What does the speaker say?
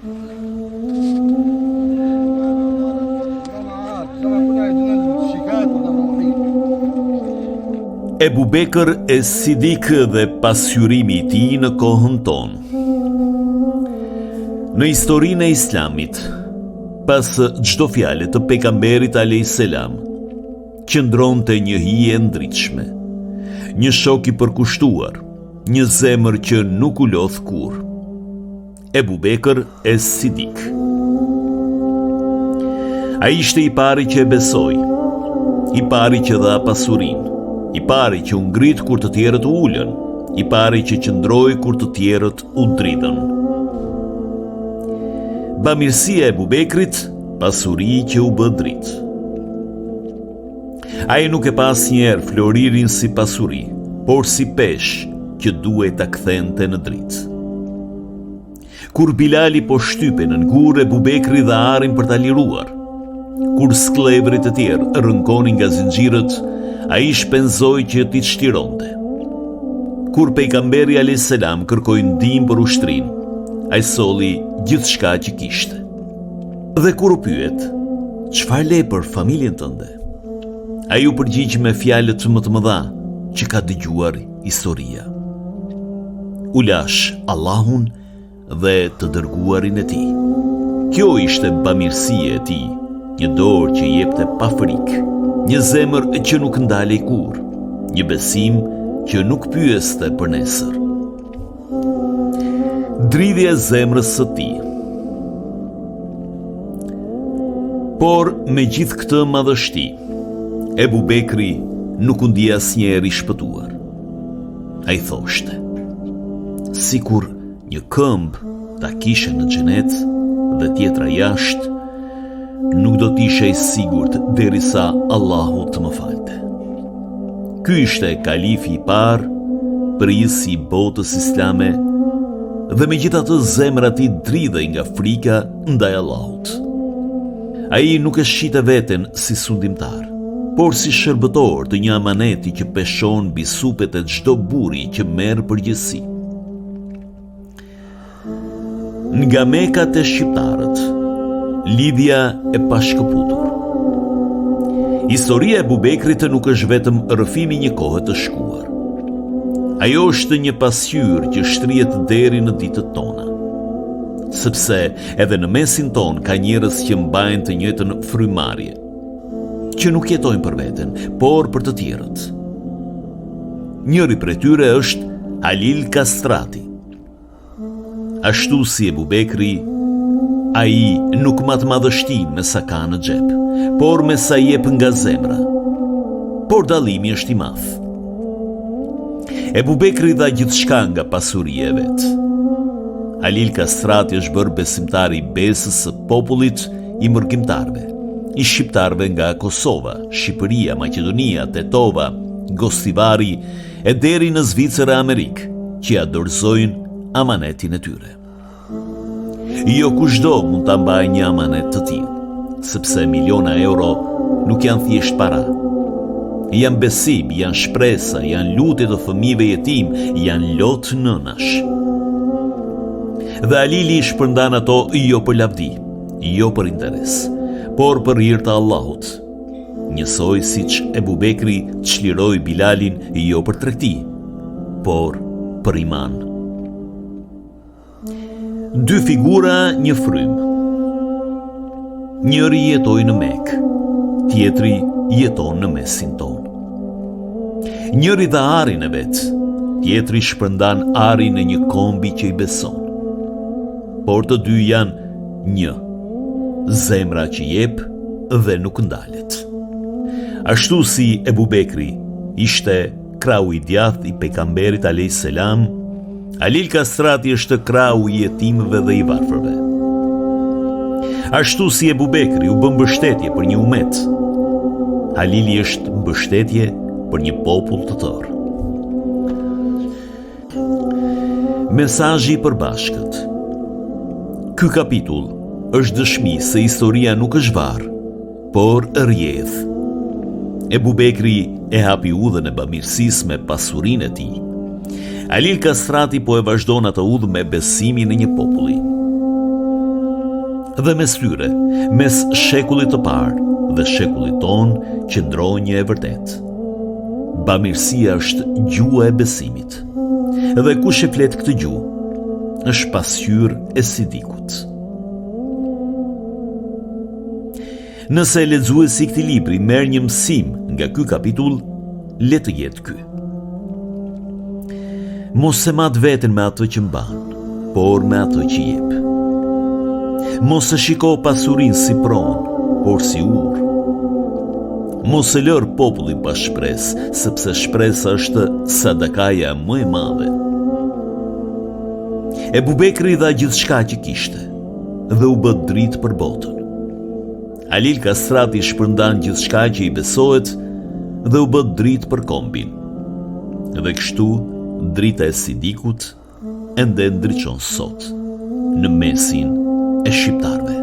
Ebu Bekër e Sidik dhe pasqyrimi I tij në kohën tonë. Në historinë e Islamit, pas çdo fjale të pejgamberit alayhis salam, qëndronte një hije e ndritshme, një shok I përkushtuar, një zemër që nuk u lodh kurrë. Ebu Bekër e Sidik. Ai ishte I pari që e besoi, I pari që dha pasurinë, I pari që u ngrit kur të tjerët u ulën, I pari që qëndroi kur të tjerët u dridhen. Bamirësia e Ebu Bekrit, pasuri që u bë dritë. Ai nuk e pas njerë floririn si pasuri, por si pesh që duhet ta kthente në dritë. Kur Bilali po shtype në ngurë, Ebu Bekri dha arin për ta liruar. Kur sklevrit e tjerë rënkonin nga zinxhirët, ai shpenzoi që t'i çlironte. Kur pejgamberi alayhis salam kërkoi ndihmë për ushtrinë, ai solli gjithçka që kishte. Dhe kur u pyet, çfarë le për familjen tënde? Ai u përgjigj me fjalët më të mëdha që ka dëgjuar historia. U lash Allahun dhe të dërguarin e tij. Kjo ishte bamirësia e tij, një dorë që jepte pa frikë, një zemër që nuk ndalej kurrë, një besim që nuk pyeste për nesër. Dridhja e zemrës së tij. Por me gjithë këtë madhështi, Ebu Bekri nuk u ndi asnjëherë I shpëtuar. Ai thoshte, sikur një këmbë ta kishe në xhenet dhe tjetra jashtë, nuk do t'ishe I sigurt derisa Allahu të më falte. Ky ishte kalifi I parë, prisi I botës islame, dhe megjithatë zemra I dridhej nga frika ndaj Allahut. Ai nuk e shite veten si sundimtar, por si shërbëtor të një amaneti që peshon mbi supet e çdo burri që merr përgjegjësi. Nga Meka te shqiptarët, lidhja e pashkëputur. Historia e Ebu Bekrit nuk është vetëm rrëfimi I një kohe të shkuar. Ajo është një pasqyrë që shtrihet deri në ditët tona. Sepse edhe në mesin ton ka njerëz që mbajnë të njëjtën frymarrje, që nuk jetojnë për veten, por për të tjerët. Njëri prej tyre është Halil Kastrati. Ashtu si Ebu Bekri, ai nuk mat madhështin me sa ka në xhep, por me sa jep nga zemra. Por dallimi është I madh. Ebu Bekri dha gjithçka nga pasuria e vet. Halil Kastrati është bërë besimtar I besës së popullit I mërgimtarve, I shqiptarve nga Kosova, Shqipëria, Maqedonia, Tetova, Gostivari e deri në Zvicër e Amerikë, që ja dorëzojnë amanetin e tyre. Jo kushdo mund ta mbajë një amanet të tillë, sepse miliona euro nuk janë thjesht para. Janë besim, janë shpresa, janë lutje të fëmijëve jetim, janë lot nënash. Dhe Halili I shpërndan ato jo për lavdi, jo për interes, por për hir të Allahut. Njësoj siç Ebu Bekri çliroi Bilalin jo për tregti, por për iman. Dy figura, një frymë. Njëri jetoi në Mekë, tjetri jeton në mesin ton. Njëri dha arin e vet, tjetri shpërndan arin e një kombi që I beson. Por të dy janë një, zemra që jep dhe nuk ndalet. Ashtu si Ebu Bekri ishte krau I djathtë I pejgamberit alayhis salam, Halil Kastrati është krau I jetimëve dhe I varfërve. Ashtu si Ebu Bekri u bë mbështetje për një umet, Halili është mbështetje për një popull të tërë. Mesazhi I përbashkët. Ky kapitull është dëshmi se historia nuk është varr, por rrjedh. Ebu Bekri e hapi udhën e bamirësisë me pasurinë e tij. Halil Kastrati po e vazhdon atë udhë me besimin e një populli. Dhe mes tyre, mes shekullit të parë dhe shekullit tonë, qëndron një e vërtet. Bamirësia është gjua e besimit. Dhe kush e flet këtë gjuhë, është pasqyrë e Sidikut. Nëse lexuesi i këtij libri merr një mësim nga ky kapitull, le të jetë ky. Mos e mat veten me atë që mban, por me atë që jep. Mos e shiko pasurinë si pronë, por si urë. Mos e lër popullin pa shpresë, sepse shpresa është sadakaja më e madhe. Ebu Bekri dha gjithçka që kishte dhe u bë dritë për botën. Halil Kastrati shpërndan gjithçka që i besohet dhe u bë dritë për kombin. Dhe kështu drita e Sidikut ende ndriçon sot në mesin e shqiptarëve.